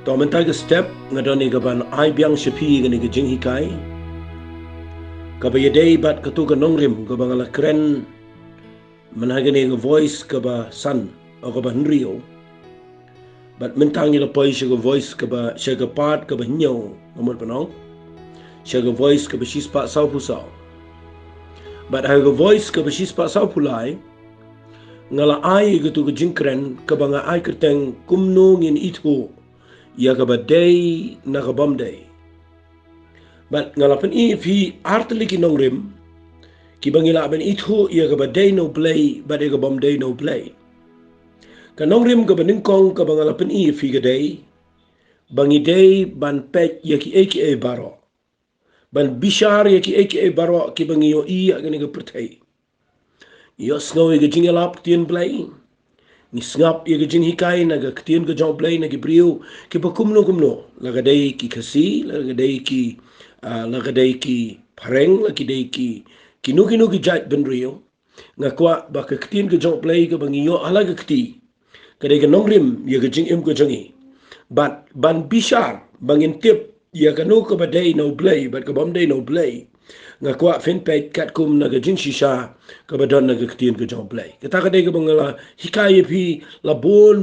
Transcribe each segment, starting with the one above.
Tomentag step ngadoni gaban ai biang shepi gani gajing hikai kabayadei bat katu kanongrim gabangala kren managani voice kaba san o kaba nrio bat mentang ila poi shaga voice kaba shaga part kaba nyo nomor panong shaga voice kaba shispa sau pusau bat haga voice kaba shispa sau pulai ngala ai gatu gajing kren kabanga ai kerteng Kumno Ngin Ithuh ya Bymdei na Bymdei. But ngalapan fi artli ki nongrim ki bangila ben Ithuh ya Bymdei no play but ya Bymdei no play. Ka nongrim ka beningkong ka bangalapan fi gadai bangidei ban pek ya ki aka baro. Ban bishar ya ki aka baro ki bangiyo iya gani ka pertai. Yo snawi ga jingalap tien play. Ni sngap ya gajing hikai naga ketien ke jong play nagi brio ki pa kumno lagadai ki kasi lagadai ki pareng lagadai ki nuki jait ben rio ngakwa ba ketien ke jong play ke bangiyo alaga keti kadai ke nongrim ya gajing em ke jangi but ban bishar bangin tip ya kanu ke badai no play but ke Bymdei no play ngakwa fanpage kat kum naga jing shisha kabadon naga ketien ke jong play kata kadai ke bangala hikai pi la bon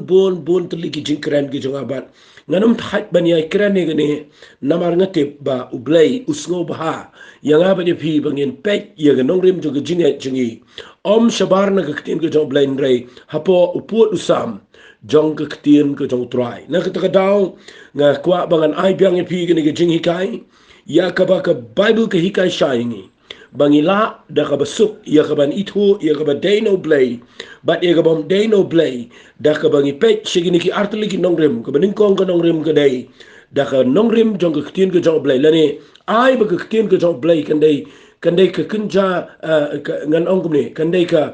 teli ki jing keren ke jong abat nganum that bani ai keren ne gane namar ngatip ba ublay usngo baha yang aba de pi bangin pek ya ganong rim jo ke jingi om shabar naga ketien ke jong play nrei hapo uput usam jong ke ketien ke jong try na kata kadau ngakwa bangan ai biang pi gane ke jing hikai ya kaba ka Bible ke hikai shaingi bangila da ka basuk ya ka ban Ithuh ya ka Bymdei no play but ya ka Bymdei no play da ka bangi pek sigini ki artli ki nongrim ka beningkong ka nongrim ka dai da ka nongrim jong ka ketien ka jong play lani ai ba ka ketien ka jong play kandai ka kunja ngan ong kumni kandai ka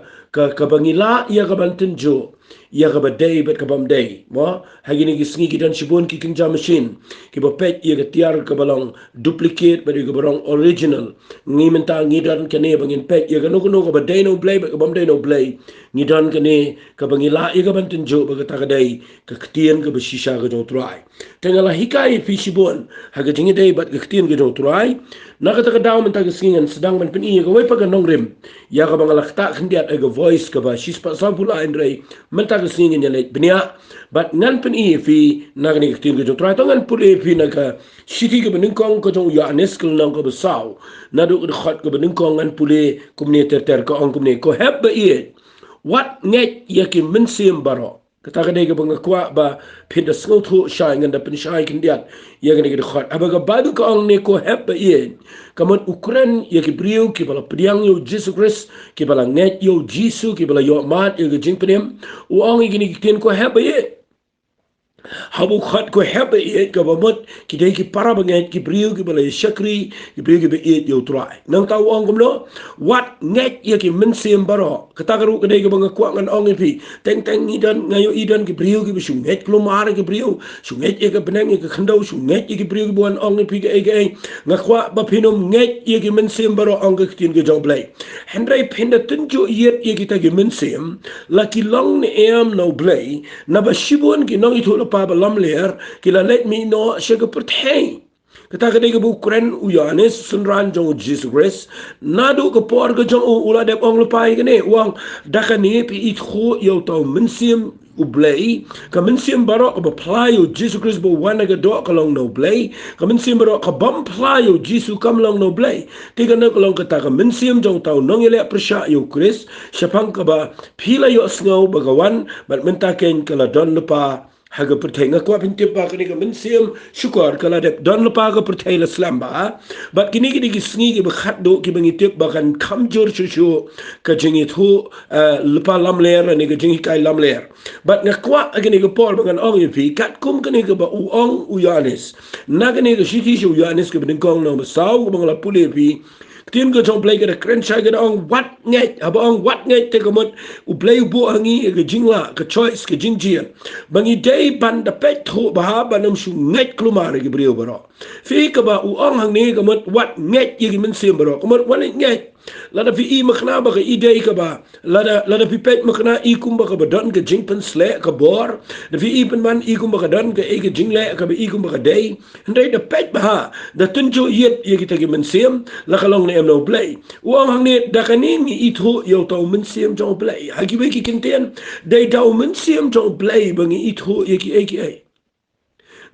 bangila ya ka ban tenjo ya ka Bymdei bet ka Bymdei mo hagini ki sngi ki dan shibun ki kinja machine ki ba pet ya ka tiar ka balong duplicate ba ka balong original ngi mental ngi dan kane bangin pet ya ka no ka Bymdei no play bet ka Bymdei no play ngi dan kane ka bangila ya ka ban tenjo ba ka takadai ka ketien ka besisha ka jong try tengala hikai fi shibun haga jingi dei bat ka ketien ka jong try na ka takadaw mentag singan sedang ban peni ka wai pa ka nongrim ya ka bangala kta khndiat ga voice ka ba shispa sabula indrai mentag singan ya leit benia but ngan peni fi na ka ni ketien ka jong try to ngan pule fi na ka shiki ka beningkong ka jong ya anes kal nang ka besau na do ka khat ka beningkong ngan pule kumne ter ka ong kumne ko heb ba ie what net yaki mensim baro kata kadai ke bangakwa ba pinda sngotu shai nganda pin shai kindiat ya gani ke khat abaga badu ka ong ne ko heb ba ie kamot Ukraine yaki brio ki bala priang yo Jesus Christ ki bala net yo Jesus ki bala yo mat yo jing pinem u ong gini ki ko heb ba ie habu khat ko heb ie ka bamot ki dai ki para banget ki brio ki bala shakri ki brio ki be ie yo try nang tau ong kumlo what net yaki mensim baro kata karu kadai ke bangakwa ngan ong pi teng idan ngayo idan ki brio ki bisung net klumar ki brio sunget ye ka benang ye ka khandau sunget ye ki brio ki buan ong pi ke ngakwa ba pinom net ye ki mensim baro ong ki tin ke jong blai hendrai pinda tunju yet ye ki ta ki mensim la ki long ne am no blai na ba shibun ki nong Ithuh pa ba lam ler ki la let me know shaga pertain kata kadai ke bu Ukraine u Yohanes sunran jong Jesus Christ nadu ke por ke jong ula dep ong lepai ke ne wang dakani pi Ithuh yo tau mensim u blai ka mensim baro ka apply yo Jesus Christ bo wana ga do ka long no blai ka mensim baro ka bam apply yo Jesus kam long no blai tiga na long kata ka mensim jong tau nong ile persya yo Christ syapang ka ba pila yo sngo bagawan bat mentaken kala don lepa haga pertai ngakwa pintip ba kini ka mensim syukur kala dep don lepa ka pertai la slamba bat kini ki sngi ki bakhat do ki bangitip bakan kamjor shushu ka jingi thu lepa lamler ni ka jingi kai lamler bat ngakwa kini ka por bakan ong pi kat kum kini ka ba uong uyanis na kini ka shiti shu uyanis ka bingkong no saw ka bangla pule pi tin ko jong play ka kren chai ka ong wat ngai aba ong wat ngai te ka mot u play bu angi ka jingla ka choice ka jingjia bangi day ban da pet thu ba ba nam shu ngai klumar ki brio baro fi ka ba u ong hang ni ka mot wat ngai yi ki men sim baro ka mot wan ngai lada fi I makna ba ka idei ka ba lada fi pet makna I kumba ka ba don ka jing pen sle ka bor da fi I pen man I kumba ka don ka ka jing le ka ba I kumba ka dei ndai da pet ba ha da tunjo yet ye kita ki mensiem la ka long ne em no play wang hang ne da ka ni Ithuh yo tau mensiem jong play ha ki we ki kinten dei tau mensiem jong play bangi Ithuh ye ki ai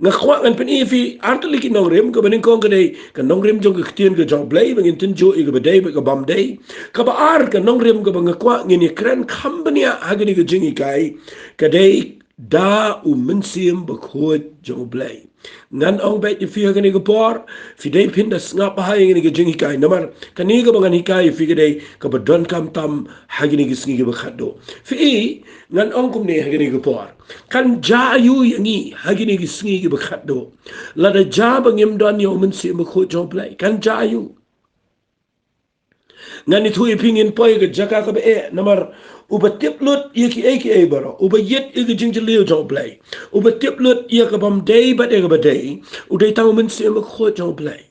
nga kwa ngan pen ifi artali ki nong rem ka baning kong kadai ka nong rem jong ka ktien ka jong blay bangin tinjo I ka Bymdei ka Bymdei ka ba ar ka nong rem ka ba nga kwa ngin kren kambania hagani ka jingi kai kadai da mensiem ba khod jong blay ngan ong bet ifi hagani ka por fi dei pinda snap ba ngini ka jingi kai namar kani ka bangan hikai fi kadai ka ba don kam tam hagani ka sngi ka ba khado fi ngan ong kum ne hagani ka por kan jayu yangi hagini gi sngi gi bakhatdo la da jaba ngem don yo men se mo kho job lai kan jayu ngani thu ipingin poi ga jaka ka be namar ubatip lut yeki baro ubayet igi jingjliu job lai ubatip lut ye ka Bymdei ba de ga Bymdei udai taw men se mo kho job lai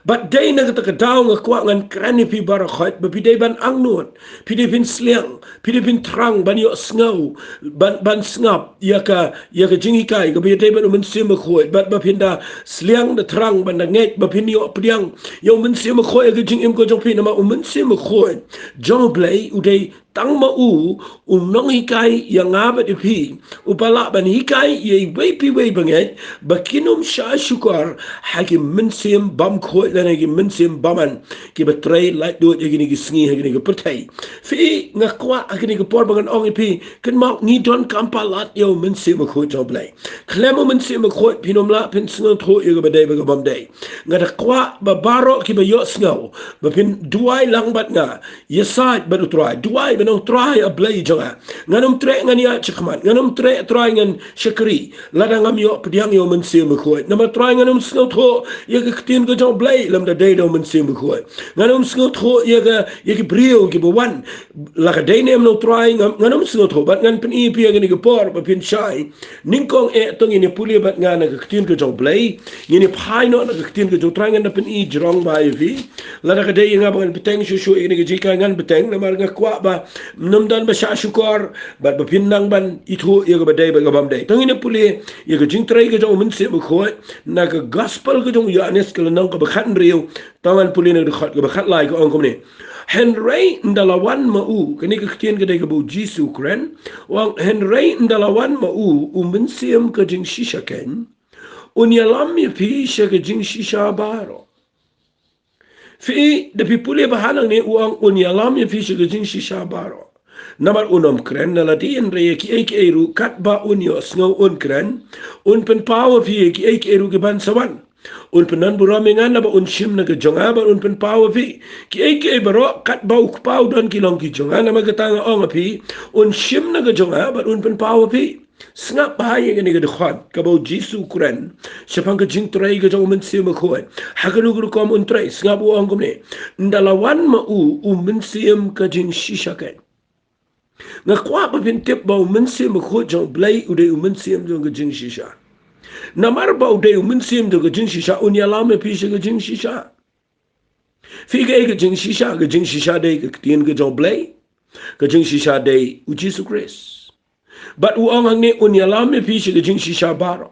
but day na kata kadaw nga kwa ngan krani pi barakhat ba pidei ban angnut pidei pin sliang pidei pin trang ban yo sngaw ban snap ya ka jingi kai ka pidei ban men sim khoi bat ba pinda sliang da trang ban da nget ba pin yo pdiang yo men sim khoi ka jing im ko jong pin ma men sim khoi jong play udei tang ma nong hikai yang abat ipi upala ban hikai ye wepi we banget bakinum sha shukar hakim mensim bam khoi lana gi mensim baman ki batray like do ye gi sngi gi gi pertai fi ngakwa agni gi por bangan ong ipi kan ma ngi don kampalat yo mensim khoi joblay klemo mensim khoi pinom la pin sngo tho ye ga Bymdei ba Bymdei ngada kwa ba baro ki ba yo sngo ba pin duai lang bat nga yesat ba utrai duai nong try a blay jonga nganum tre ngania chikman nganum tre try ngan shakri ladang am yo pdiang yo men sim khoi nama try nganum sngo tho ye ka tin go jong blay lam da dei do men sim khoi nganum sngo tho ye ka brio ki bo wan la ka dei nem no try nganum sngo tho bat ngan pen I pi ngani go por ba pin shai ningkong tong ini puli bat ngana ka tin go jong blay ni phai no na ka tin go jong try ngan pen I jrong ba vi la ka dei nga ban peteng shu ini ga jika ngan peteng na mar nga kwa ba namdan ba sha shukar bat ba pinnang ban Ithuh ye ga Bymdei ba Bymdei tangine puli ye ga jingtrai ga jong men se ba khoi na ga gospel ga jong yanes ka nang ka ba khan riu taman puli na khat ga ba khat lai ko ong kom ne henry ndalawan ma kani ka ktien ga dai ga bu jisu kren wang henry ndalawan ma men sem ka jing shisha ken unyalam ye pi she ga jing shisha baro fi da pipule bahalang ni uang unyalam ye fi shigajing shisha baro namar unom kren na lati en re ki ek eru kat ba unyo sngo un kren un pen pawa fi ki ek eru ke ban sawan un penan buramingan na ba un shim na ke jonga ba un pen pawa fi ki ek baro kat ba uk pau don ki long ki jonga na magatanga ong fi un shim na ke jonga ba un pen pawa fi snap bahaya gani ga dkhot ka bo jisu kuran sepang ka jing trai ga jong men sim khoi hagalu gu kom un trai snap u angum ne ndalawan ma men sim ka jing shisha ken nga kwa ba bin tip ba men sim kho jong blai u de men sim jong ga jing shisha namar ba u de men sim jong ga jing shisha un ya la me pi ga jing shisha fi ga jing shisha de ka tien ga jong blai ka jing shisha de u jisu Christ but uang hangne unyalam me pi shiga jing shisha baro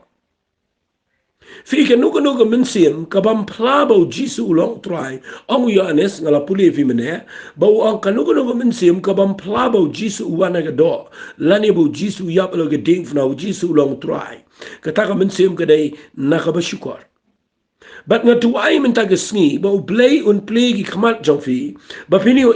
fi ke nuka mensim kabam plabo jisu long try ong yanes ngala puli fi mene ba uang kanuka mensim kabam plabo jisu wana ga do lani bu jisu yap lo ga ding fna jisu long try kataka mensim kadai nakabashukar but nga tuai mentaga sngi ba blay un play gi khmat jong fi ba pinio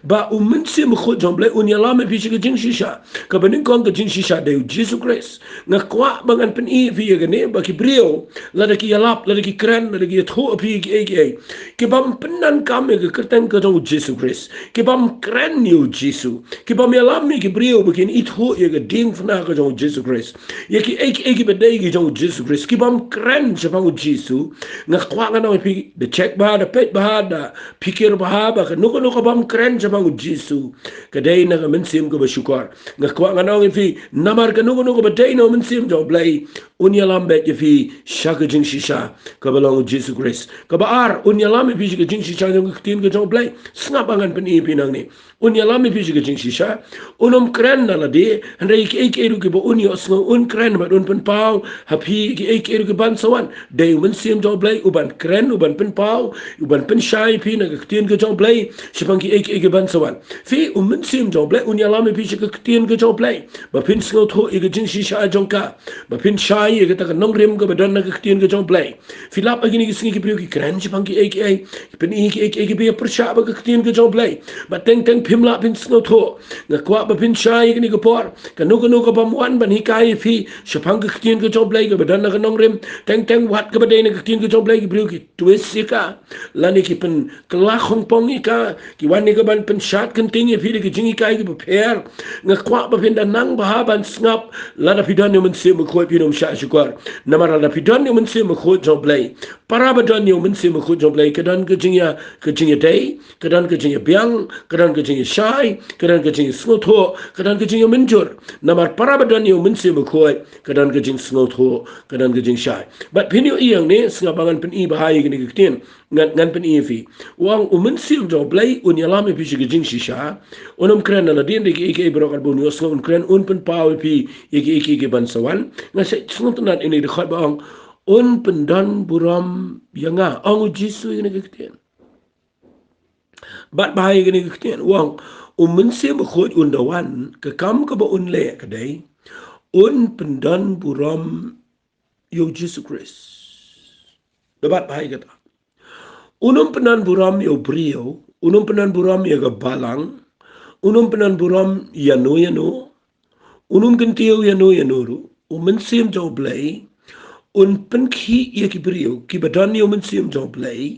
ba mensim kho jong blay un yala me fi shiga jing shisha ka banin kong ga jing shisha de Jesus Christ nga kwa bangan pen fi ga ne ba ki brio la da ki yalap la da ki kran la da ki tho pi ki bam penan kam ga kerteng ka jong Jesus Christ ki bam kran ni Jesus ki bam yala me ki brio ba kin Ithuh ye ga ding fna ka jong Jesus Christ ye ki ki ba dei gi jong Jesus Christ ki bam kran cha bang Jesus nga kwa nga na pi de check ba da pet ba da pikir ba ba ka nuko bam kren sa bang jisu kadai na mensim ko ba shukar nga kwa nga na pi namar ka nuko ba dai no mensim jo blai unya lambe je fi shaka jing shisha kabalong Jesus Christ kabar unya lambe fi jing shisha jong tin ke jong blai snap angan pen i pinang ni unya lambe fi jing shisha unom kren na la de handai ke ke ru ke bo unya sngo un kren ba un pen pau happy ke ru ke ban sawan de men sim jong blai uban kren uban pen pau uban pen shai pi na ke tin ke jong blai shipang ke ban sawan fi men sim jong blai unya lambe fi ke tin ke jong blai ba pin sngo tho i ke jing shisha jong ka ba pin shai ke ta nong rem ke ba don na ke tin ke jong blai filap agini ke singi ke priu ke kren shipang ke pen i ke be persha ba ke tin ke jong blai ba teng phimla pin sngo tho na kwa ba pin shai ke ni ke por ka no ka ba muan ban hi kai fi shipang ke tin ke jong blai ke ba don na ke nong rem teng wat ke ba de na ke tin ke jong blai ke priu ke twist ka lani ki pen kla khong pong ka ki wan ni ke ban pen shat kan ting fi ke jingi kai ke per nga kwa ba pin da nang ba ban snap la da pidan ni men se mo khoi pinom sha shukwar namara da pidan ni men se mo khoi jong blai para ba dan ni men se mo khoi jong blai ke dan ke jingi dei ke dan ke jingi biang ke dan ke jingi shai ke dan ke jingi snotho ke dan ke jingi menjur namar para ba dan ni men se mo khoi ke dan ke jingi snotho ke dan ke jingi shai but pinyo iyang ni singabangan pen i bahai ke ni ke tin ngan pen i fi wang men se jong blai un yalam pi ke jingi shisha onom kren na din de ke brokar bon yo sngon kren un pen pau pi ke ban sawan nga se snot nat ini de khat bang un pen dan buram yanga ang jisu ini ke tin bat bahai ke ni ke tin wang men se mo khoj un dawan ke kam ke ba un le ke dai un pen dan buram yo Jesus Christ debat bahai kata unum penan buram yo brio unum penan buram ya balang unum penan buram ya no unum kentio ya no ru men sim jo blai un pen ki ya ki brio ki badan yo men sim jo blai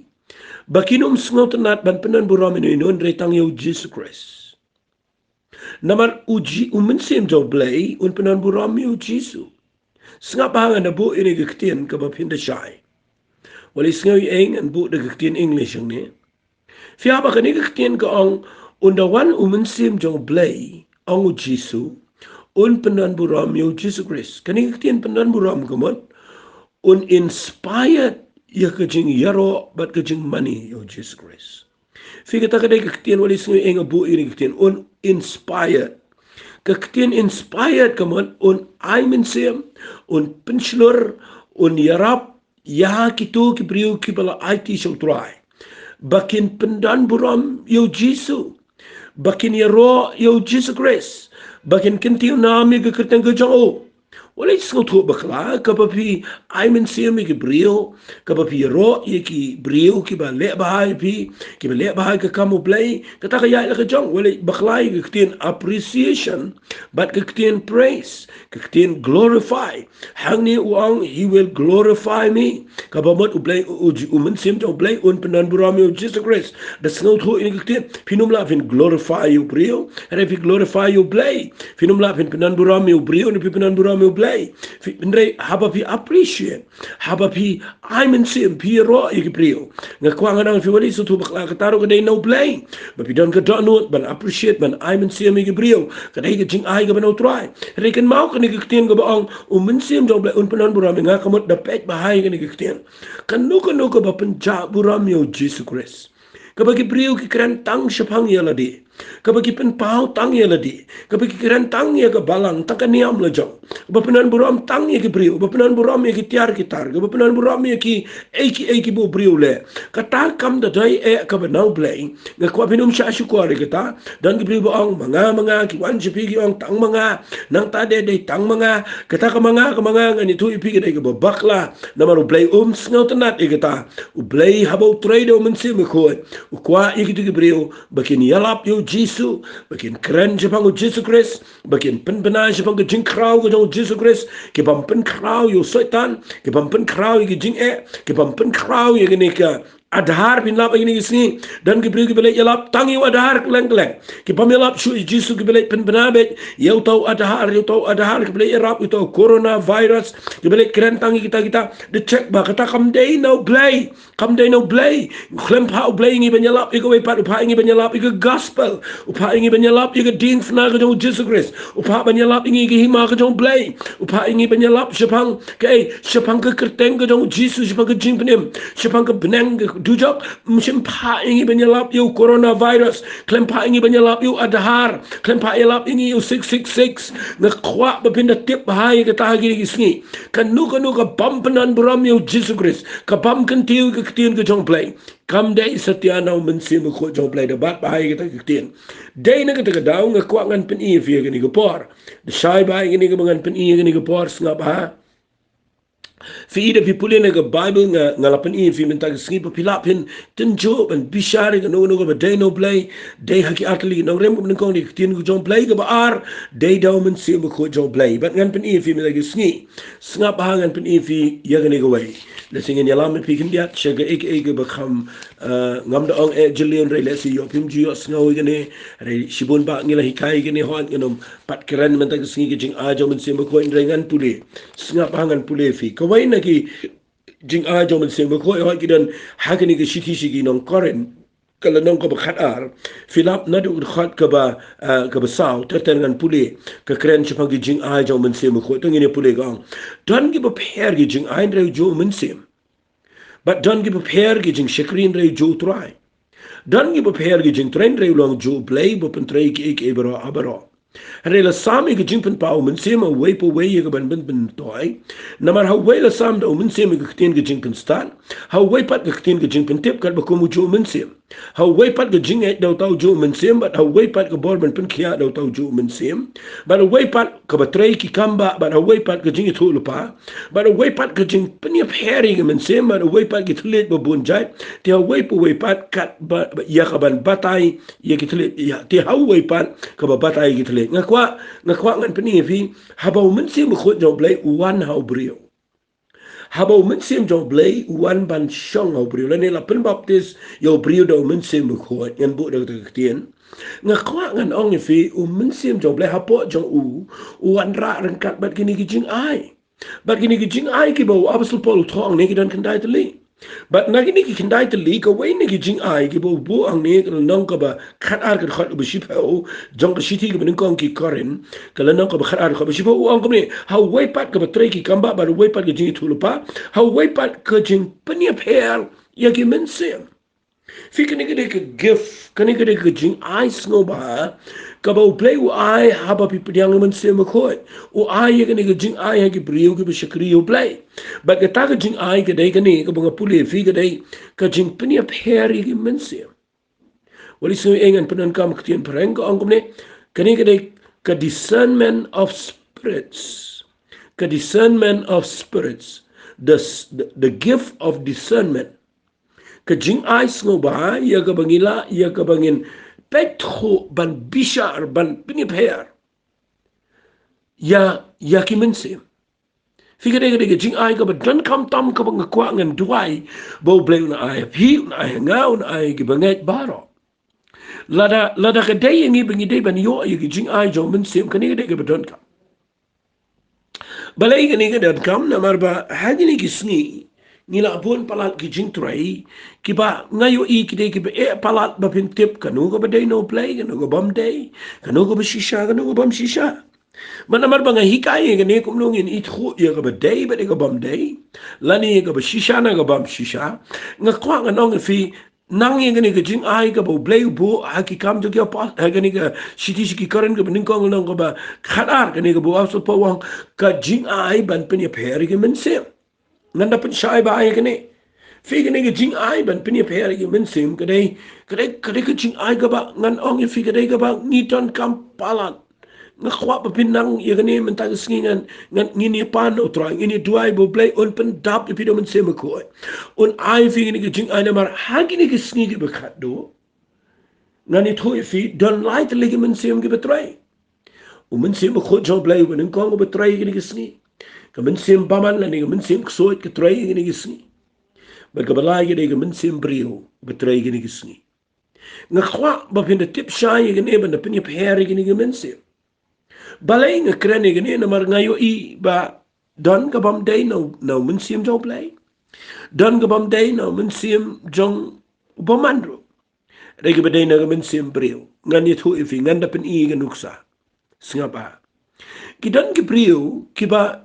bakinum sngot nat ban penan buram no retang yo Jesus Christ namar uji men sim jo blai un penan buram yo Jesus Sngap hanga na bu ini gektian ke ba pinda shai. Wali sngawi eng an bu de gektian English ang ni. Fia ba kani gektian ke ang undawan umensim jong blay ang u Jisu un penan buram yo Jesus Christ. Kani gektian penan buram kemot un inspired ya kejing yaro bat kejing money yo Jesus Christ. Fia kata kadai gektian wali sngawi eng bu ini gektian un inspired. Kektian inspired kemudian un aimin sim un penslur un yarap ya kitu kibriu kibala IT show try bakin pendan buram yo Jisu bakin yaro yo Jesus Christ bakin kentiu nami ke kerteng ke jao wala isngotu bakla kapapi aimin sim kibriu kapapi yaro ye ki briu ki ba le bahai pi ki ba le bahai ke kamu play kata kaya la ke jong wala bakla ke ketian appreciation but kektian praise, kektian glorify. Hang ni uang, he will glorify me. Kabamot ublay uji umensim to ublay un penan burami of Jesus Christ. Das not who in kektian pinum lapin glorify you brio, and if you glorify you blay, pinum lapin penan burami u brio, and if penan burami u blay, pinre habapi appreciate, habapi I'm in sim piro you brio. Ngakwangan ang fiwali so tu bakla kataro kaday no blay, but pidan kadano ban appreciate ban I'm in sim you brio. Kadai ke jing ai ke banau try reken mau ke ni ke tien ke baong mensim jong blai un penan buram nga kamot da pet bahai ke ni ke tien kan no ke ba penja buram yo Jesus Christ ke bagi priu ki kran tang shapang ya ladi ke bagi pen pau tang ya ladi ke bagi kran tang ya ke balang tang ka niam la jong ba penan buram tang ya ke priu ba penan buram ya ki tiar ki tar ke ba penan buram ya ki eki bu priu le kata kam da dai ke ba nau blai nga kwa pinum sha syukur kita dan ki priu baong manga ki wan jipi ki ong tang manga nang ta de tang manga kita ka manga ngani tu ipi ki dai ke ba bakla namaru blai sngot nat kita u blai habau trade men sim ko kwa ikitu kibriu bakin yalap yo Jisu bakin keren jepang Jesus Christ bakin penbena jepang jing krau ko Jesus Christ ke pampen krau yo setan ke pampen krau ke jing ke pampen krau ye ni ka adhar bin lap ini sini dan ki beri ki belai yalap tangi adhar keleng ki pamelap shu jisu ki belai pen benabet yau tahu adhar ki belai erap itu coronavirus ki belai keren tangi kita de check ba kata kamdei no blay klem pa blay ngi benyalap iko we pat upa ngi benyalap iko gospel upa ngi benyalap iko din fna ka jong Jesus Christ upa benyalap ngi ki hima ka jong blay upa ngi benyalap sepang ke kerteng ka jong Jesus sepang ke jing penem sepang ke beneng dujok musim pa ingi benyalap yu coronavirus klem pa ingi benyalap yu adhar klem pa yalap ingi yu 666 ngakwa bapinda tip bahaya ke tahagi ni kisngi kanu ka bam penan buram yu Jesus Christ ka bam kentiu ke ketien ke jong play kamdei setiana mensim ko jong play debat bahaya kita ketien dei na kita daw ngakwa ngan pen i fi ke ni gopor de shai ba ngi ke ngan pen i ke ni gopor ngap ha fi ida fi pulin ga Bible ngalapan i fi mentag sni papilapin ten job and bishari ga no ga day no play day haki atli no rem ko kong di tin ko jong play ga ar day daw men sim ko jong play but ngan pen i fi mentag sni snap ha ngan pen i fi ya ga ni ga way le singen yalam pi kin dia che ga ek ba kham ngam da ong e jilion re le si yo pim ji yo snow ga ne re shibun ba ngila hikai ga ne hon nginom pat keren mentag sni ga jing a jo men sim ko ngan pule snap ha ngan pule fi kawai na ki jing a jo men sem ko ho ki dan ha ki ni ki shiki nong koren kala nong ko bakhat ar filap na du khat ka ba saw ter ngan pule ka kren chupang ki jing a jo men sem ko to ngine pule gang don gi ba pher gi jing a re jo men sem but don gi ba pher gi jing shikrin re jo try don gi ba pher gi jing tren re long jo play bo pen tre ki ek ebro abro Rela sami ke jingpen pa men sema we po we ye ban toy namar how we la sam da men sema ke tin ke jingpen stan how we pat ke tin ke jingpen tip kal ba ko mu jo men sem how we pat ke jing et da tau jo men sem but how we pat ke bor ben pen khia da tau jo men sem but how we pat ke ba trei ki kamba but how we pat ke jing thu pa but how we pat ke jing pen ye pheri ke men sem but how we pat ke thlet ba bun jai te how we po we pat kat ba ya ka ban batai ye ke thlet ya te how we pat ke ba batai ke thlet ngakwa ngan peni fi habau men sim khot jo blai wan hau brio habau men sim jo blai wan ban shong hau brio la ne la pen baptis yo brio do men sim khot ngan bu da tien ngakwa ngan ong fi men sim jo blai hapo jo wan ra ran kat bat kini ki jing ai ki bo apostle paul thong ne ki dan kan dai tli but nagini ki kindai te li ka wei ne ki jing ai ki bo ang ne ka nong ka ba khat ar ka khat ba shi pho jong ka shi thi ka ben kong ki korin ka la nong ka ba khat ar ka ba shi pho ang ko ne how wei pat ka ba tre ki kamba ba wei pat ka jing thu lu pa how wei pat ka jing penia pher ya ki men sem fi ka ne ka gift ka ne ka jing ai sno ba ka ba play u ai ha ba pi yang men sem ko u ai ya ka ne ka jing ai ha ki brio ki ba shakri u play but ka ta ka jing ai ka dai ka ne ka ba pule fi ka dai ka jing penia pher ya ki men sem wali so engan penan kam ktien pereng ko angkom ne ka ne ka dai ka discernment of spirits the gift of discernment ka jing ai sngo ba ya ka bangila ya ka bangin petho ban bishar ban pini pher ya ki mense fika de jing ai ka ba dan kam tam ka bang kwa ngan duai bo ble na ai hi na ai ngau na ai ki banget baro lada ka dai ngi bangi dai ban yo ya ki jing ai jo mense ka ni de ka ba dan ka balai ka ni ka dan kam na marba haji ni ki sngi nila pun palat ki jing trai ki ba ngayo I ki de ki ba palat ba pin tip kanu ko ba day no play kanu ko Bymdei kanu ko ba shisha kanu ko bam shisha manamar ba nga hikai ga ne Kumno Ngin Ithuh ya ko ba day ba de ko Bymdei lani ko ba shisha na ko bam shisha nga kwa nga nong fi nang ye gani ka jing ai ka bo blay bo ha ki kam jo ki pa ha gani ka shiti ki karen ka ning kong nong ko ba khadar gani ka bo aso pa wang ka jing ai ban pen ya pher ki men se nganda pen shai ba ai kene fi kene ke jing ai ban pen pher ki men sim kade ke jing ai ka ba ngan ong fi kade ka ba ni ton kam palan nga khwa ba pinang ye kene men ta ngan ngini pan o tra ngini duai bo play on pen dap pi do men sim ko on ai fi kene ke jing ai na mar ha kene ke sngi ke ba khat do ngani tho fi don light le ke men sim ke betray o men sim ko jo play ben kong betray kene ke sngi ka men sim baman la ni men sim so ke tray ni gisni Bagabala gini ke mensim brio betray gini kisni. Ngakwa ba pinda tip shay gini ba na pinya peri gini ke mensim. Balay ngakrene gini na mar ngayo I ba don ka Bymdei na mensim jong play. Don ka Bymdei na mensim jong bomandro. Rega badai na mensim brio. Ngan Ithuh ifi ngan da pen I ganuksa. Singapa. Kidan ki brio kiba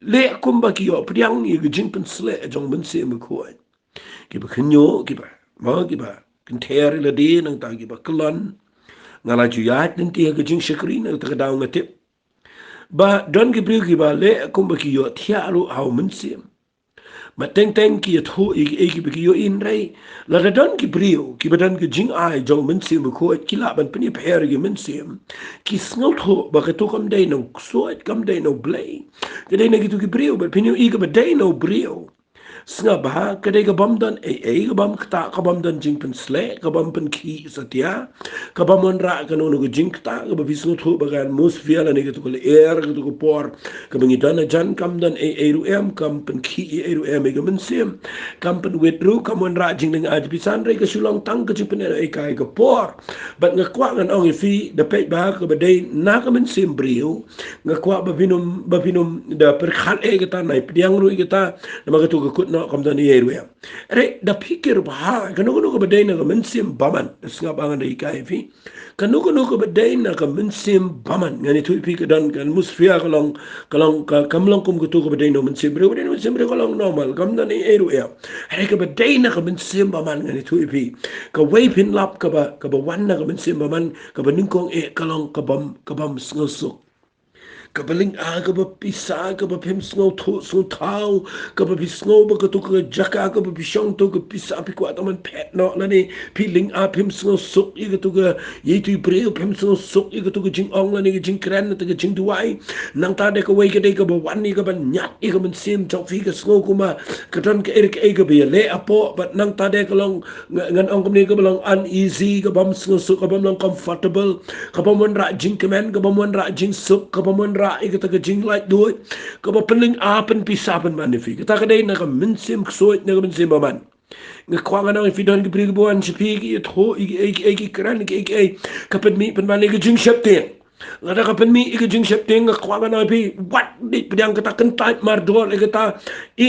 le kumba kiyo priang I gijing pen sle jong mensim kuat. Kiba kenyo kiba ma kiba kenteri la di nang ta kiba kelon ngala juyat nanti ga jing shakri nang ta daw ngatip ba don ki brio kiba le kumba kiyo tiaru au mensim ma teng ki Ithuh ki bikiyo in rai la don ki brio kiba don ki jing ai jong mensim ko kila ban peni pher ki mensim ki snot ho ba ka to kam dai no soit kam dai no blay ke dai na ki to ki brio ba peni I ka ba dai no brio Snga ba kadai ka bam don ka bam kta ka bam don jing pen sle ka bam pen ki satia ka bam on ra ka no no jing kta ka ba bisnut ho ba kan mus fiala ne ka to le ka to ko por ka bangi don jan kam don ru kam pen ki ru ka men sim kam pen witru kam on ra jing ding aj bisan re ka sulong tang ka jing pen ka ka por but nga kwa ngan ong fi da pe ba ka ba dai na ka men sim brio nga kwa ba binum da per khat ka ta nai piang ru ka ta na ma ka to ka no kam dan ye ruya re da pikir ba kanu ko badai na mensim baman snga bangan dai kai fi kanu ko badai na mensim baman ngani tu pi dan kan musfia kalong kamlong kum ko badai no mensim bre badai no mensim bre kalong normal kam dan ye ruya re ka badai na mensim baman ngani tu pi ka wai pin lap ka ba wan na mensim baman ka ba ningkong kalong ka bam sngo kabaling aga ba pisa ka ba pim snow to so tau ka ba bisno ba ka to ka jaka ka ba bisong to ka pisa pi ko ataman pet no na ni piling a pim snow sok I ka to ka ye tu breu pim snow sok I ka to ka jing ong na ni ka jing kran na ka jing duai nang ta de ka wai ka de ka ba wan ni ka ba nyat I ka man sim chok fi ka snow kuma ka don ka erik ka ba le apo but nang ta de ka long ngan ong ni ka ba long uneasy ka bam snow sok ka bam long comfortable ka bam wan ra jing kemen ka bam wan ra jing sok ka bam wan ra I kata ka jing like doy ka ba peling apen pisapan manifi kata ka day na ka mensim ksoit na ka mensim baman nga kwa nga nang ifidon ki prigibuan si pigi Ithuh iki kran iki kapit mi penmani ka jing shepte lada ka penmi iki jing shepte nga kwa nga nang ipi what di pedang kata kentai mardol ikata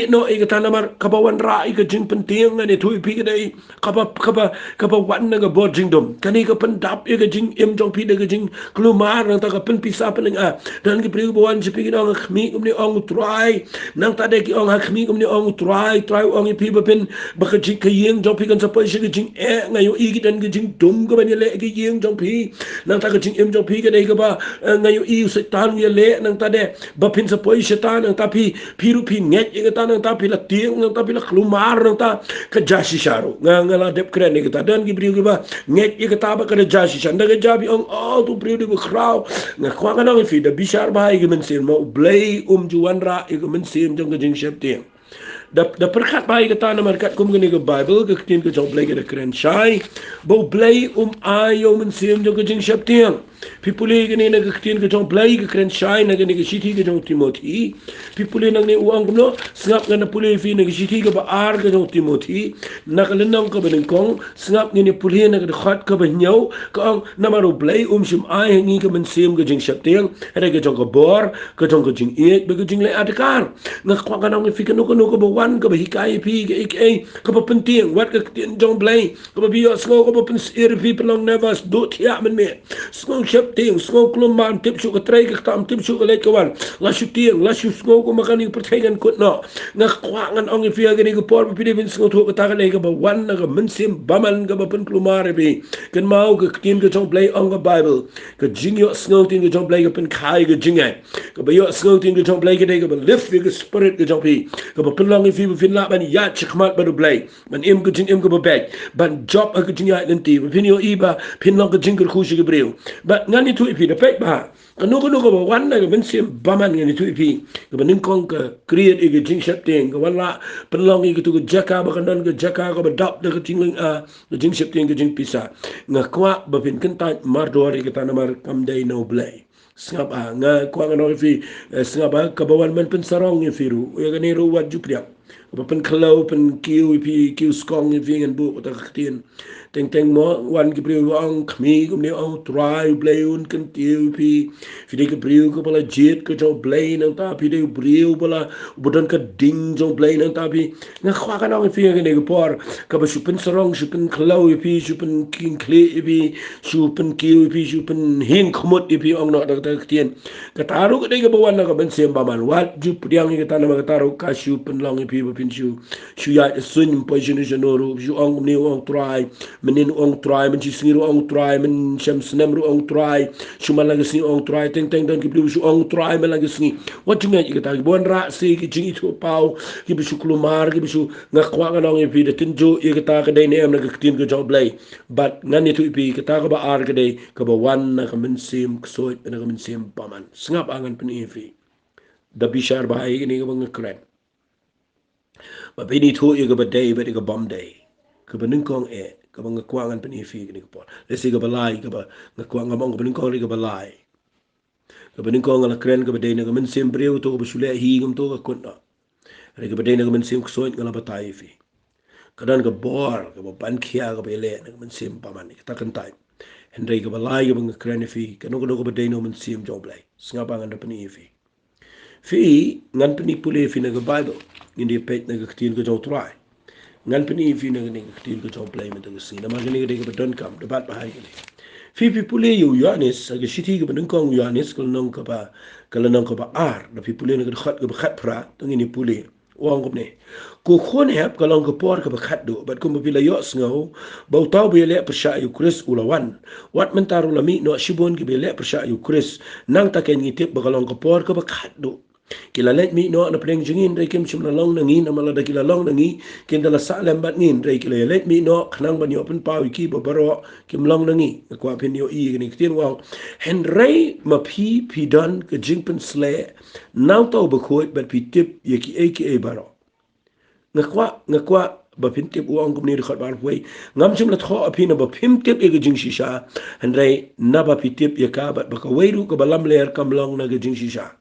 no ikata namar kabawan ra ika jing penting nga ni Ithuh ipi ka day kaba wan na ka bo jing dom kani ka pendap ika jing im jong pi ka jing klumar nang ta ka pen pisapan nga dan ki prigibuan si pigi nang khmi kumni ong try nang ta de ki ong khmi kumni ong try ong ipi bapin baka jing ka yeng jong pi kan sa pa siya ka jing ngayon iki dan ka jing dum ka ba nila ka yeng jong pi nang ta ka jing im jong pi ka day ka ba ngayon iyo sa tan niya le nang ta de bapin sa pa siya ta nang ta pi piru pi nget ika ta nang ta pi la tieng nang ta pi la klumar nang ta ka jasi sharo nga la dep kren ika ta dan ki priyo ka ba nget ika ta ba ka da jasi sharo nang ka jabi ong tu priyo ka kraw nga kwa ka nang ifi da bishar ba ika mensin mo blay juwan ra ika mensin jong ka jing shep tieng da perkat bai kata na markat kum gani ke Bible ke tin ke jong blai ke kren shai bo blai ayo men sim jo ke jing shap tiang pipuli gani na ke tin ke jong blai ke kren shai na gani ke shiti ke jong Timothy pipuli nang ni uang kumno sngap ngana puli fi na ke shiti ke ba ar ke jong Timothy na ke lenong ke ben kong sngap ngani puli na ke khat ke ben nyau ke ong na maru blai shim ai ngi ke men sim ke jing shap tiang ada ke jong ke bor ke jong ke jing it be ke jing le adkar na kwa ka nang fi ke no ko ba wan ka ba hikai pi ka ba penting wat ka tin jong blai ka ba biyo sko ka ba pen ir pi pelong nevas do tia men me sko shep ting sko klum man tip su ka trai ka tam tip su ka le ka wan la su ting la su sko ko makani pertengan kut no nga kwa ngan ong fi ga ni ka por pi de bin sko to ka ta ka le ka ba wan na ka mensim baman ka ba pen klumar bi kan mau ka tin ka jong blai ong ka Bible ka jing yo sko tin ka jong blai ka pen kai ka jingai ka ba yo sko tin ka jong blai ka de ka ba lift ka spirit ka jong pi ka ba pelong fi fin la ban ya chikmat baru blai ban im ke jing im ke bebek ban job ke jing ya nanti fin yo iba fin long ke jing ke khushi ke breu ba ngani tu ipi da pek ba kanu ko ba wan na ben sim baman ngani tu ipi ke ban kong ke create ke jing shap ting ke wala pelong ke tu ke jaka ba kan ke jaka ke ba dap de ke jing ling ke jing shap ting ke jing pisa ngakwa ba fin kentai mar dori ke tanamar kam dai no blai sngap nga kwa nga no fi sngap ka bawan men pensarong ni firu ya gani ru wat jupriak ba pen kalau pen kiu pi kiu skong vi ngan bu ta ktien teng mo wan ki priu ang khmi kum ne ang try bleun kan tiu pi de ke priu ko bala jet ko jo blein ang ta pi de priu bala budan ka ding jo blein ang ta pi nga khwa ka nong fi ngan ne por ka ba supen sarong supen kalau pi supen king kle pi supen kiu pi supen hin khmot pi ang no ta ktien ka taru ke de ke bawan na ka ben sem ba man wat ju priang ke ta na ka taru ka supen long pi pin shu ya sun po jinu janoru ju ong ni ong try menin ong try men jisngiru ong try men sham snemru ong try shu malagasni ong try teng dan ki blu shu ong try malagasni what you mean ikata bon ra si ki jingi to pau ki bisu klumar ki bisu ngakwa ka nong pi de tinju ikata ka dai ne am na ka tin ka job lay but ngani tu pi kata ka ba ar ka dai ka ba wan na ka men sim ksoit na ka men sim paman sngap angan pen ifi da bishar bahai ni ka bang kren ba bini thu ye ga Bymdei ba ga Bymdei ka ba kong e ka ba ngakwangan pa ni fi ni ko le si ga balai ka ba ngakwang ga mong ba kong ri ga balai ka ba kong ala kren ka ba dei na ga men sem breu to ba shule hi gum to ka kun na re ga ba dei na ga men sem ksoit ngala ba tai fi kadan ga bor ga ba ban khia ga ba le na ga men sem pa man ka kan tai hendai ga balai ga ba ngakren fi ka no ga ba dei no men sem job lai snga ba ngan pa ni fi ngan pani pule fi na ga Bible indi pet na ga ktin ga jong try ngan pani fi na ga ni ktin ga jong play me ta ga si na ma ga ni ga don kam de bat ba hai ga fi pule yu Yohanes ga shiti ga ban kong Yohanes kal nong ka ba ar na fi pule na ga khat pra tong ni pule wang ko ne ko khon hep ka long ka por ka ba khat do bat ko ma pila yo sngo ba taw be le persha yu Chris ulawan wat men taru lami no shibon ki be le persha yu Chris nang ta ken ni tip ba ka long ka por ka ba khat do kila let mi no na preng jingin re kim chim la long nangi na mala da kila long nangi kin da la sa lem bat ngin re kila let mi no khnang ban yo pen pau ki bo baro kim long nangi kwa pen yo i ni tin wang hen re ma pi don ke jing pen sle now to ba khoi bat pi tip ye ki e baro ngakwa ba pin tip uang kum ni khat bar hoi ngam chim la tho apin ba phim tip e ke jing shisha hen re na ba pi tip ye ka ba ka weiru ka balam ler kam long na ke jing shisha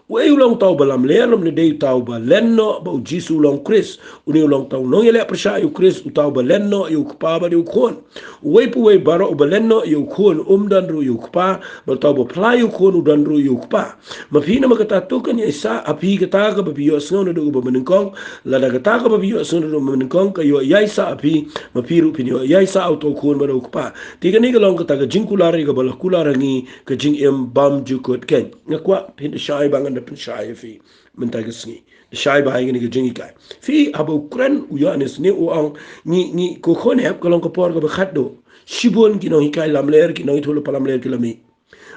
we ulong tau balam lelom ni dei tau ba lenno ba jisu long Chris uni ulong tau no yele persha yu Chris utau ba lenno yu kpa ba yu khon we pu we baro ba lenno yu khon dan ru yu kpa ba tau ba pla yu khon dan ru yu kpa ma phina ma kata to kan isa api kata ka ba biyo sno do ba menkong la da kata ka ba biyo sno do menkong ka yo yaisa api ma piru pinyo yaisa auto khon ba ru kpa ti ka ni ka long kata ka jingkulari ka ba la kularangi ka jing em bam ju kot ken ngakwa pin shai bangan da pen shai fi mentagasngi shai ba ngi ga jingi kai fi abo kren u Yohanes ne o ang ni ko khone hab ko long ko por ga ba khatdo shibon ki no hikai lamler ki no itholo palamler ki lami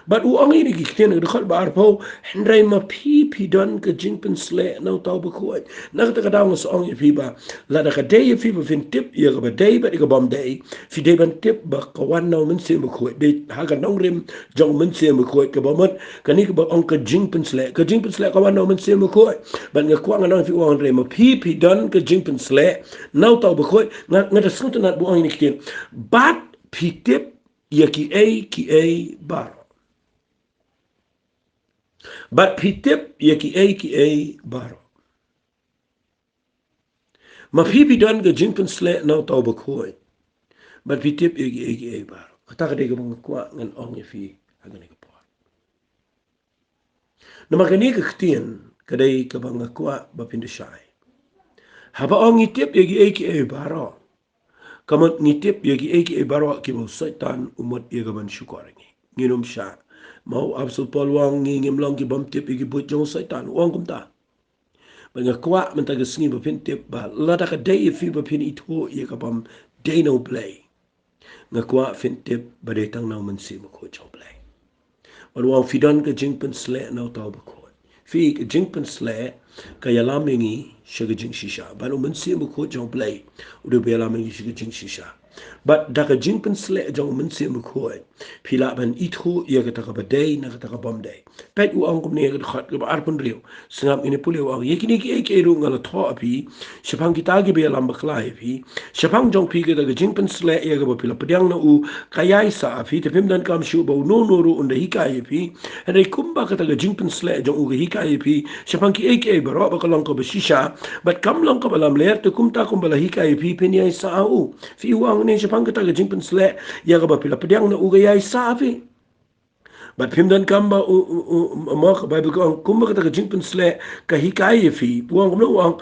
but u ang ni ki ken ga khol bar po hendrai ma pi don ka jingpen sle no taw ba ko na ta ga daw so ang fi ba la da ga de fi ba fin tip ye ga ba de ba ga Bymdei fi de ban tip ba ka wan no men se ma ko de ha ga nong rim jong men se ma ko ka ba mot ka ni ka ba ang ka jingpen sle ka wan no men se ma ko ban ga kwa nga fi wan re ma pi don ka jingpen sle no taw ba ko nga da skut na bu ang ni ken bat pi tip ye ki e bar but pitip ye ki e baro ma pipi don ga jinpin sle na to ba khoi but pitip ye ki e baro kata ka de ga mga kwa ngan ong ye fi hagan ga po na magani ka ktien ka de ka mga kwa ba pindashai haba ong itip ye ki e baro kamot ngitip ye ki e baro ki mo saitan umot ye ga ban shukoringi nginum sha mau absol polwang ngim long ki bam tip ki but jong saitan wang kum ta ba nga kwa man ta gisngi ba pin tip ba la da ka dei fi ba pin Ithuh ye ka bam dei no play nga kwa fin tip ba de tang na man si mo ko cho play ba wang fi don ka jing pen sle na ta ba ko fi ka jing pen sle ka ya lam ngi shi ga jing shisha ba no man si mo ko cho play u de ba lam ngi shi ga jing shisha but daga jingpen sle jong mense mukhoy phila ban Ithuh ya kata ka Bymdei na kata ka Bymdei pet u ang kumne ka khat ka arpun riu singap ini pule wa yekini ki ru ngala tho api shapang kita gi be lam baklai phi shapang jong phi ka daga jingpen sle ya ka phila pediang na u kayai sa api te pim dan kam shu bo no no ru unda hikai phi re kumba ka daga jingpen sle jong u hikai phi shapang ki baro ba kalang ko shisha but kam lang ka balam ler te kumta kum bala hikai phi peniai sa u fi uang ne shapang ka daga jingpen sle ya ka phila pediang na u kayai sa api but pim dan kamba mak Bible ko kumba kata ka jingpen sle ka hikai fi buang kumno wang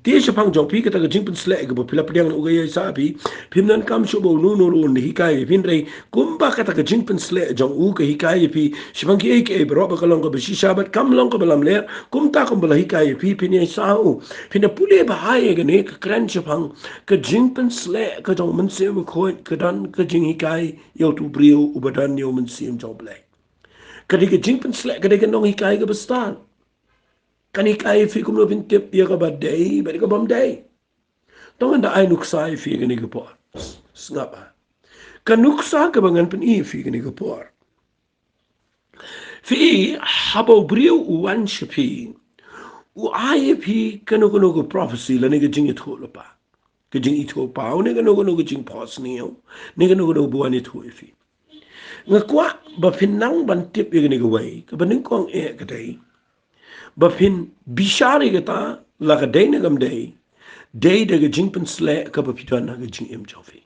ti shapang jong pi kata ka jingpen sle ka pila pediang ugay sa pi pim dan kam shubo no no ron hikai pin rei kumba kata ka jingpen sle jong u ka hikai fi shapang ki ek bro ba kalong ka bishisha but kam long ka balam ler kumta kum bala hikai fi pin ai sa u pin pule ba hai ga ne ka kran shapang ka jingpen sle ka jong men se ko ka dan ka jing hikai yo tu brio ubadan yo men sim jong blai kadika jingpen sle kadika nong hikai ka bestan kan hikai fi kumno bin tip ya ka Bymdei ba ka Bymdei tong anda ai nuksa fi ga ni ka por ngapa kan nuksa ka bangan pen fi ga ni ka por fi habo brio wan shapi u ai fi kano ko prophecy la ni ka jing Ithuh pa ka jing Ithuh pa ne ka no ko jing pos ni ne ka no buan Ithuh fi ngakwa ba pinang ban tip ya ni gawai ka baning kong ka dai ba pin bishari kata la ka dai na gam dai daga jingpen sle ka ba pitan na ga jing em jofi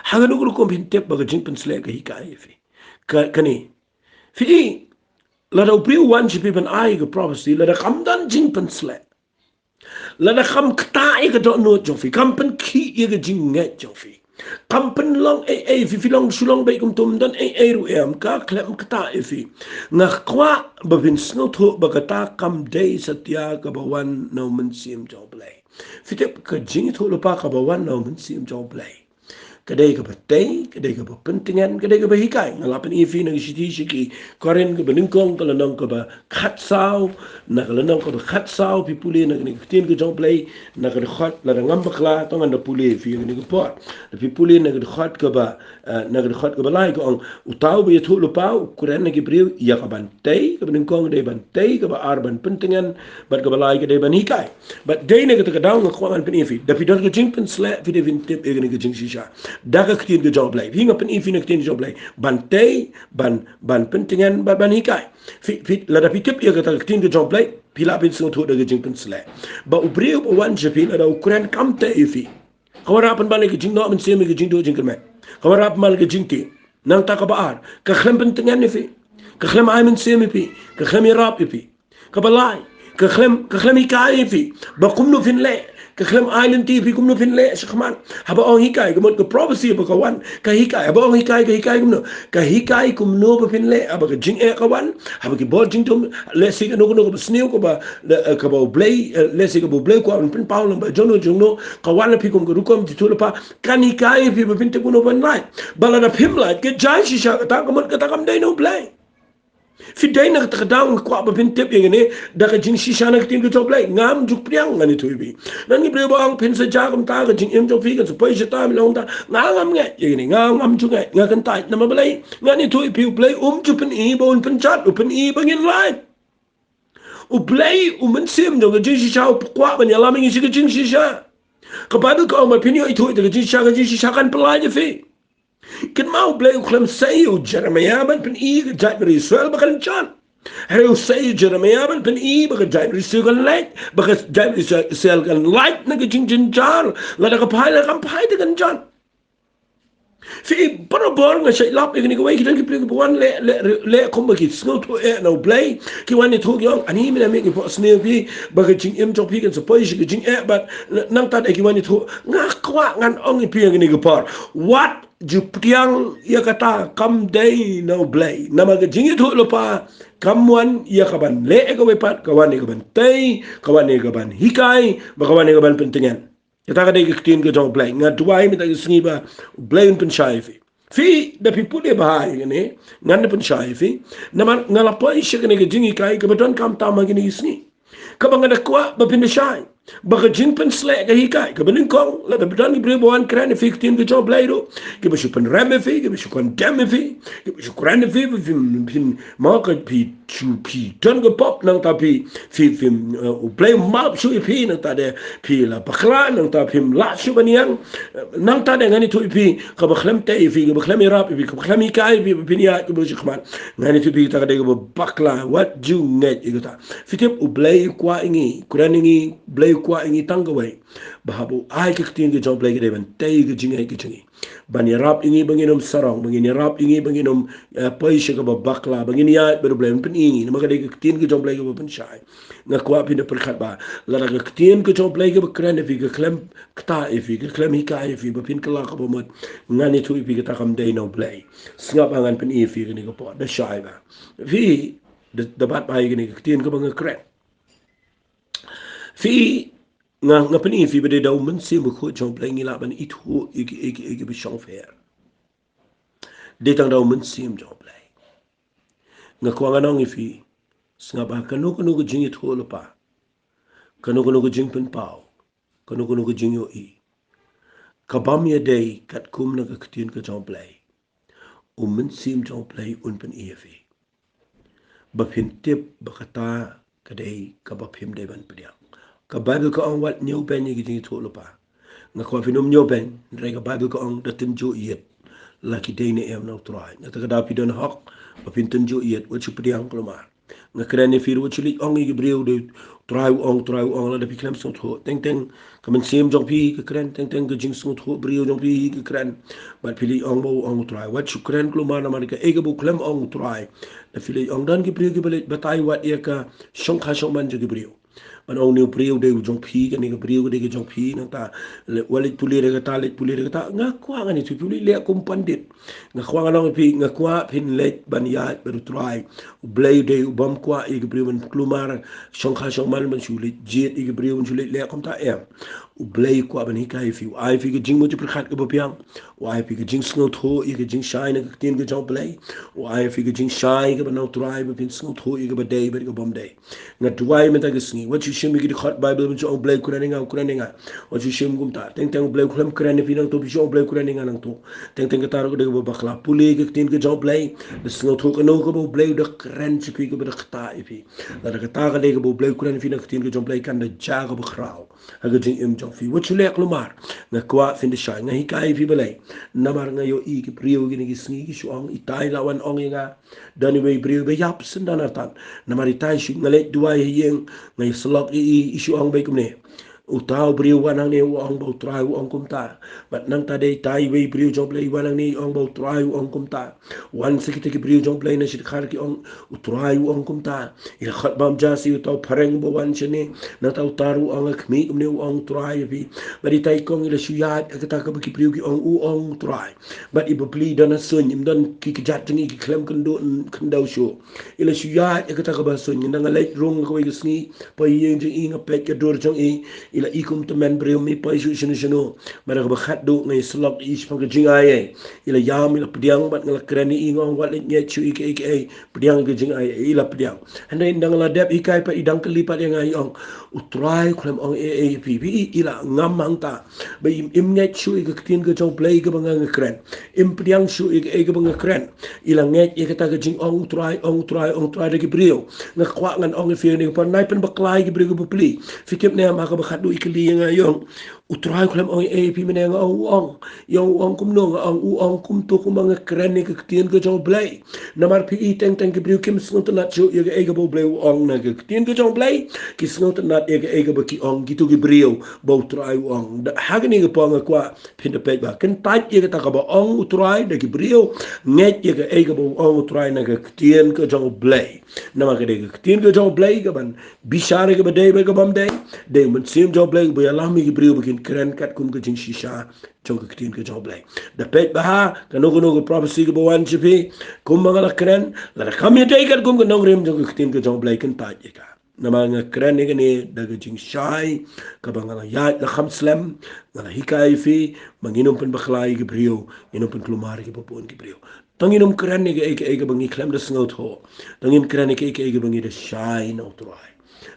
haga no ko pin tip ba ga jingpen sle ka hikai fi ka ni fi la do pri wan chi ban ai ga prophecy la da kam dan jingpen sle la da kam kta ga do no jofi kam pen ki ga jing nge jofi kampen long fi long sulong bai kum tum dan ru em ka klem kata fi nga kwa ba vin sno tho ba kata kam dei satya ka bawan no men sim job lay fi te ka jing tho lo pa ka bawan no men sim job lay kadai ka Bymdei kadai ka pentingan kadai ka hikai ngalapan ifi nang siti siki koren ka beningkong ka lanang ka ba khatsau na ka lanang ka ba khatsau pi puli na ni tin ka job lay na ka khat la ngam bakla tong anda puli fi ni ka pot pi puli na ka khat ka ba na ka khat ka ba lai ko ang utau ba yathu lo pa koren na ki briu ya ka Bymdei ka beningkong dei Bymdei ka ba arban pentingan bat ka ba lai ka dei ban hikai but dei na ka daw ng kwan pen ifi da pi dor ka jing pen sle fi de vin tip e ni ka jing shisha daga ketin ke job lay hinga pen ifi nak tin job lay Bymdei ban pentingan ban hikai fit la da pitip ya kata ketin ke job lay pila pin sung thu daga jing pen sle ba ubriu ba wan japin ada ukuran kamte ifi kawara pan balik ke jing no men semi ke jing do jing kerme kawara mal ke jing ti nang ta ka baar ka khlem pentingan ifi ka khlem ay men semi pi ka khlem irap ifi ka balai ka khlem hikai ifi ba kumno fin le ka khlem island ti fi kumno fin le shakman haba ong hikai kumot ka prophecy ba kawan ka hikai haba ong hikai kumno ka hikai kumno ba fin le aba ka jing kawan haba ki bol jing tum le si ka no ko sneu ko ba ka ba blay le si ka ba blay ko an pin paul ba jono kawan fi kum ko rukom ti tula pa kan hikai fi ba fin te kuno ban night bala da pim light ke jai shisha ka ta kumot ka ta kam dai no blay fi dai na ta daw ko ba pin tep yene da ka jing shisha na tin ko job lay ngam juk priang ngani to bi nan ni bre ba ang pin sa ja kam ta ka jing em job fi ka so pai ta mi long ta ngam nge yene ngam ju nge nga kan tai na ma blay ngani to pi play ju pin e bon pin chat pin e bangin line u play men sim do ka jing shisha kwa ban ya la mi shi ka jing shisha ka ba ko ma pin yo Ithuh da ka jing shisha kan play de fi kan mau blay uklam sayo Jeremiah ban pen I jai beri Israel bakal chan Hero sayo Jeremiah ban pen I bakal jai beri Israel kan light bakal jai beri Israel kan light na ka jing jar la da ka pai la kan pai de kan chan fi barabor nga shay lap igni ko wai kitan ki pli buan le kom ba ki snow to no blay ki wan ni thog yong ani mi na me ki po snew pi ba ka jing em jok pi kan so poi shi ki jing but nang ta ki wan ni tho nga kwa ngan ong pi igni ko par what jupiang ya kata kam dei no blay nama ka jing Ithuh lo pa kamwan ya kaban le ko wai pat kawan ni kaban tei kawan ni kaban hikai ba kawan ni kaban pentingan kita kadai ketin ke jong blay nga duai mi ta sngi ba blay pen shai fi da people de bahai ne ngan pen shai fi nama ngala poi shi ke ne ke jingi kai ke badon kam ta ma gini sngi ka bang da kwa ba pin shai baka jing pen slek ga hikai ka benin kong la da bedan ibre boan kran fi tin ke job laido ke be pen rem fi ke be kon dem fi ke be kran fi fin ma ka pi chu pi ton go pop nang ta fi u play map chu fi nang ta de pi la bakla nang ta fi la chu baniang nang ta de ngani tu fi ka bakhlam te fi ka bakhlam rap fi ka bakhlam hikai fi pinia ke be khman ngani tu fi ta de go bakla what you net igata fitep u play kwa ingi kran ingi play kwa ingi tangawai bahabu ai ke tin ke job play ke ban tay ke jingai ke jingi bani rap ingi banginom sarong bangini rap ingi banginom paisha ka bakla bangini ya ber blame pen ingi maka de ke tin ke job play ke ban shai na kwa pin de perkhat ba la ke tin ke job play ke kran fi ke klem kta fi ke klem hikai fi ba pin kala ka ba mot ngani tu fi ke ta kam day no play singap angan pen i fi ke ni ko po da shai ba fi de bat ba ke ni ke tin ke bang kran fi nga pani fi bede daw men se mo ko jom play ngi la ban Ithuh igi bi chong fer de tang daw men sim jom play nga ko nga nong fi snga ba kanu kanu ko jing Ithuh lo pa kanu kanu ko jing pen pau kanu kanu ko jing yo i kabam ye day kat kum na ka ktin ka jom play men sim jom play un pen e fi ba phin tip ba kata ka day ka ba phim de ban pdia ka bible ko on wat new ben ye jing Ithuh lo pa nga ko finom nyo ben rega bible ko ang datin jo yet laki day ne em na try na ta da pidon hok ba pinten jo yet wat chup diang klomar nga krene fir wat chulik ong i breu de try ong la da piklem so tho teng teng kamen sim jong pi ke kren teng teng ke jing so tho breu jong pi ke kren ba pili ong bo ong try wat chup kren klomar na mar ka e ke bo klem ong try da fili ong dan ke breu ke bele batai wat ye ka shong kha shong man je ke breu man ong new priu de jong phi ke ni priu de jong phi nang ta wali puli re ta le puli re ta nga kwa ngani tu puli le kum pandit nga kwa ngano phi nga kwa phin le ban ya beru try blay de bom kwa i priu man klumar shong kha shong man man shuli jet i priu man shuli le kum ta em u blay kwa ban hi kai fi ai fi ke jing mo chu khat ke bo piang u ai fi ke jing sno tho i ke jing shine ke tin ke jong blay u ai fi ke jing shine ke ban no try be phin sno tho i ke ba day be ke bom day nga tuai men ta ke sngi what you shim ki hot bible mun so blay kuraninga what you shim gum ta teng teng blay kuram kurani fi nang to bi so blay kuraninga nang to teng teng ka tar ko de ba bakla puli ke tin ke jong blay de sno tho ke no ko bo blay de kren chi fi ke ba khta i fi la de ta ga de bo blay kurani fi nang tin ke jong blay kan de ja ga ba khrao ha ga jing im jong fi what you lek lumar nga kwa fin de shai nga hi kai fi balai namar nga yo i ki priu gi ni sngi ki shuang i tai lawan ong nga dani we priu be yap sen dan artan namar i tai shu ngale duai yeng ngai slok i shuang be kumne utau priu wanang ne ong bo trai ong kum ta but nang ta de tai we priu job le wanang ni ong bo trai ong kum ta wan se ki priu job le na shit khar ki ong utrai ong kum ta il khat bam ja si utau phareng bo wan chene na tau taru ong khmi kumne ong trai bi bari tai kong ile shu ya ka ta ka ki priu ki ong trai but i bo pli dana sun im dan ki jat ni ki klem kendo kendo shu ile shu ya ka ta ka ba sun na ngalai rong ko i sni pa yeng jing i nga pet ka dor jong i ila ikum to men breu mi pa isu shinu mara ba khat do ngai slok i spang ka jing ai ila yam ila pdiang bat ngala krani i ngong wat nye chu i ke pdiang ke jing ai ila pdiang anda indang la dep i kai pa idang ke lipat yang ai ong utrai klem ong pi ila ngam mang ta ba im nye chu i ke tin ke jong play ke bang ngang kren im pdiang chu i ke bang kren ila nye i ke ta ke jing ong trai de ke breu nga kwa ngan ong fi ni pa nai pen baklai ke breu ke pli fikip ne ma ka ba khat do ikli nga yong utrai klem ong pi mene nga ong yong ong kumno nga ong kum to kum nga kren ke tin ke jong play namar pi i teng teng ke breu kim sngot na chu ye ke bo bleu ong na ke tin ke jong play ki sngot na ye ke ba ki ong gitu ke breu bo trai ong ha ke ni ke pa nga kwa pin de pe ba ken tai ye ke ta ka ba ong utrai de ke breu nget ye ke bo ong utrai na ke tin ke jong play namar ke de ke tin ke jong play ke ban bishare ke ba de be ke bam de de mun sim jong play bo ya la mi ke breu begin kren kat kum ke jing shisha jong ke tin ke jong play da pe ba ha ka no ko prophecy ke bo wan chipi kum ma la kren la kam ye de kat kum ke no rem jong ke tin ke jong play ken ta ye ka nama nga kren ni ni daga jing shai ka banga ya la kham slam na hikai fi manginum pen bakhlai ke brio inum pen klumar ke popon ke brio tanginum kren ni ke bangi klam da sngot ho tangin kren ni ke bangi da shai no try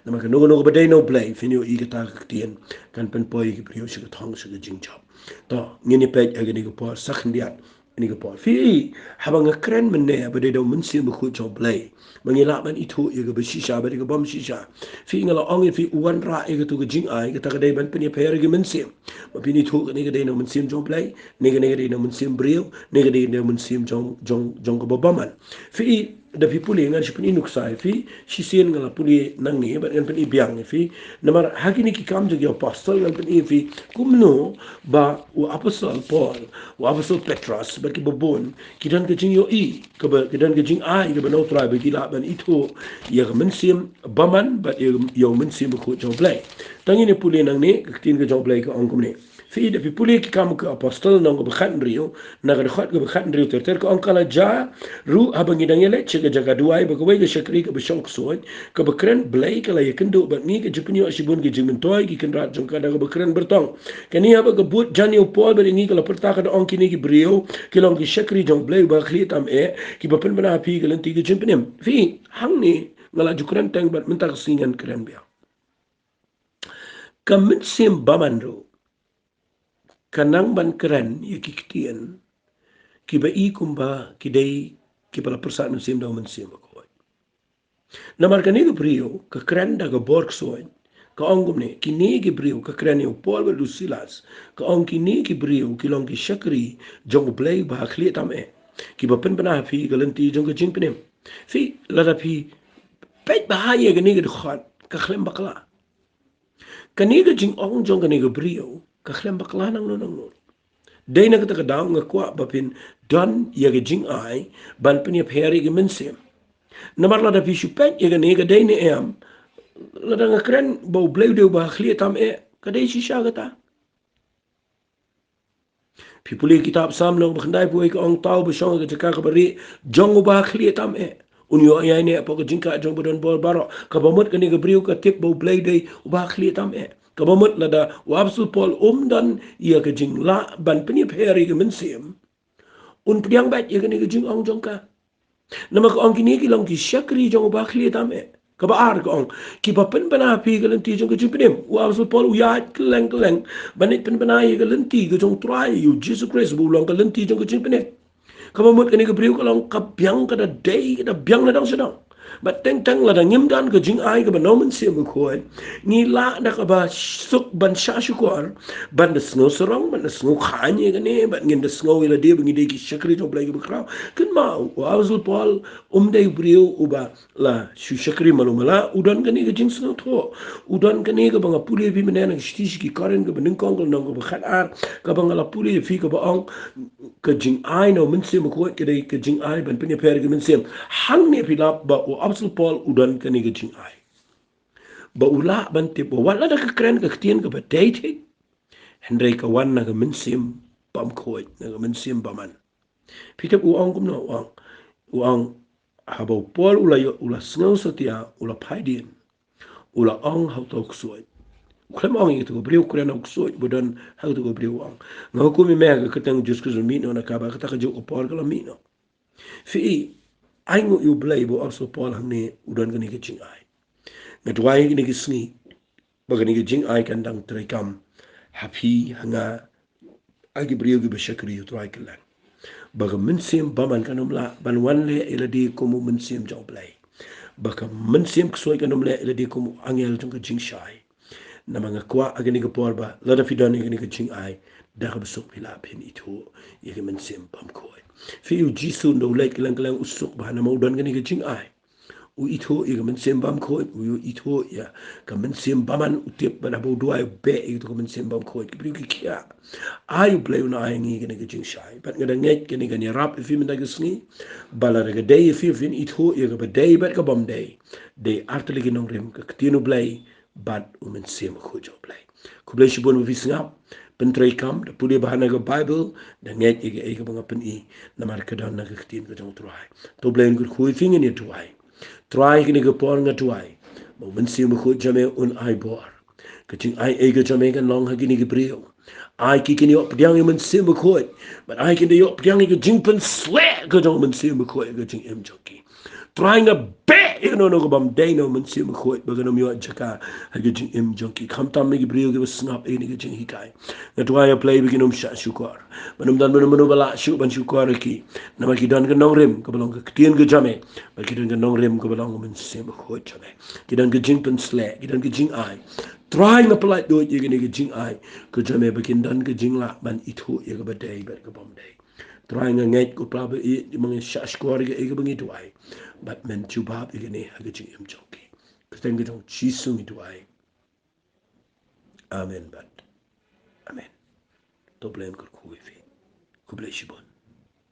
na ma no no badai no play finyo I ka ta tien kan pen poi ki prio shi ka thong shi ka jing job to ngini pe agani ko por sakhndiat ini ko por fi habang kren menne badai do mun sim khu job play mangila man Ithuh ye ga shisha ba ga bom shisha fi ngala ong fi uwan ra e ga tu ga jing ai ga ta ga dai ban pen pe ga mun sim ma pini Ithuh ni ga dai no mun sim job play ni ga dai no mun sim brio ni ga dai no mun sim jong ko bobaman fi da fi puli ngan shipni nuksai fi shisien ngala puli nang ni ba ngan pen biang fi namar hakini ki kam jo apostle ngan pen fi kumno ba u apostle Paul u apostle Petrus ba ki bobon ki dan ke jing yo I ka ba ki dan ke jing ai ka ba no try ba ki la ban Ithuh ya men sim baman ba yo men sim ko jo play tangi ni puli nang ni ka tin ke jo play ka ongkum ni fi da fi puli ki kam ke apostle nang ba khan rio na ga khat ga khan rio ter ko onkala ja ru abang idang yele chega jaga duai ba ko ga shakri ka ba shong so ka ba kren blai kala yakindu ba ni ka jipni ashibun ki jimin toy ki kan rat jong ka da ba kren bertong kani aba ga but jani pol ba ni kala perta ka onki ni ki brio ki long ki shakri jong blai ba khli tam ki ba pen bana pi ka lenti ki jimpnem fi hang ni ngala jukran tang ba minta singan kren bia kamit sim bamanro kanang ban kren yakiktian ki ba I kumba ki dai ki pala persat men sim daw men sim ko namar ka ni brio ka kren da ga bork so ka ongum ne ki ni ki brio ka kren yo pol ba lusilas ka ong ki ni ki brio ki long ki shakri jong play ba khli tam ki ba pen bana fi galanti jong ka jing penem fi la da fi pet ba ha ye ga ni ga khat ka khlem bakla ka ni ga jing ong jong ka ni ga brio ka khlem bakla nang no dai na ka ta daw nga kwa ba pin don ye ga jing ai ban pen ye pheri ga men sim namar la da fi shupet ye ga ni ga dai ni am la da nga kren bo bleu de ba khli tam ka dai shisha ga ta pipuli kitab sam long bakhandai pu ka ong tau ba shong ga ka bari jong ba khli tam unyo ya ne po ga jinka jong bodon bol baro ka ba mot ka ni ga briu ka tip bo bleu de ba khli tam ka ba mot la da wabsul pol dan ye ka jing la ban pen ye pheri ga men sim un priang bat ye ga ni ga jing ong jong ka nama ko ong kini ki long ki shakri jong ba khli tam ka ba ar ko ong ki ba pen bana pi ga lenti jong ka jipnem wa so pol ya kleng banit pen bana ye ga lenti ga jong try you Jesus Christ bu long ka lenti jong ka jipnem ka ba mot ka ni ga briu ka long ka biang ka da day da biang na dang sedang ba teng teng la da ngim dan ka jing ai ka ba no men sim ko ni la da ka ba suk ban sha shukwar ban da snow sorong ban da snow khanye ga ne ban ngin da snow ila de ngi de ki shakri jong blai ga kra kin ma wa so pol de briu uba la shu shakri malumala udan ka ni ga jing snow tho udan ka ni ga ba puli bi mena ga shtish ki karen ga ban kong nong ga khat ar ka ba la puli fi ka ba ong ka jing ai no men sim ko ke dai ka jing ai ban pin per ga men sim hang ne pilap ba o absol pol udan ka ni ga jing ai ba ula ban te bo wala da ka kren ka tien ka ba date hendrai ka wan na ga men sim pam ko na ga men sim ba man pitap u ong kum no u ong habo pol ula snow satia ula paidin ula ong how to ksoi klem ong itu brio kren ong ksoi bodan how to brio ong nga ko mi me ga katang jus ku mi no na ka ba ka jo pol ka mi no fi ai ngu yu blai bo also pol hang ne udan ga ni ga jing ai na dwai ni ga sni ba ga ni ga jing ai kan dang tre kam happy hanga agi brio gi be shakri yu try kan baga mensim baman kanumla ban wanle ila di komu mensim joblay baka mensim ksoi kanumla ila di komu angel jong ka jing shai na mga kwa agani ka porba lada fidani agani ka jing ai da ka besok pila pin Ithuh ye ka mensim pam koi fi u jisu no like lang lang usuk ba na mau don gani ka jing ai u Ithuh ye ka mensim pam koi u Ithuh ya ka mensim baman utip ba na bo duai be itu ka mensim pam koi ki ki kia ai play una ai ngi gani ka jing shai bat ngada ngai gani gani rap fi men da gisni bala ga day fi fin Ithuh ye ka ba day bat ka Bymdei de artelig nong rem ka tinu blai bat mensim ko jo blai ku blai shibon fi singap pentrai kam da puli bahana ga bible da ngai ye ga banga pen I na mar ka dan na ka tin ka jong trai to blai ngur khu fi ngi ni trai try gini ga por nga tuai mo men sim ko jame un ai bor ka ting ai ga jame ga long ha gini ga brio ai ki kini op diang men sim ko but ai kini op diang ga jing pen swe ga jong men sim ko ga jing em joki trying a bit, no ko Bymdei no man si makhoi baga no miwa jaka hagi jing im junkie kam tam mi brio give snap ini ke jing hikai na tuaya play begin sha syukur manum dan manum bala syuk ban syukur ki na ki dan ke nong rim ke belong ke tien ke jame ba ki dan ke nong rim ke belong man si makhoi jame ki dan ke jing pen sle ki dan ke jing ai trying a polite do ye ke jing ai ke jame ba kin dan ke jing la ban Ithuh ye ke badai ba ke Bymdei trying a ngait ko prabe i mang sha syukur ke bangi tuai but men chubab igene hagajing im joki kuteng gitong chisung ituai amen but amen to blame ko kuifi ku bless you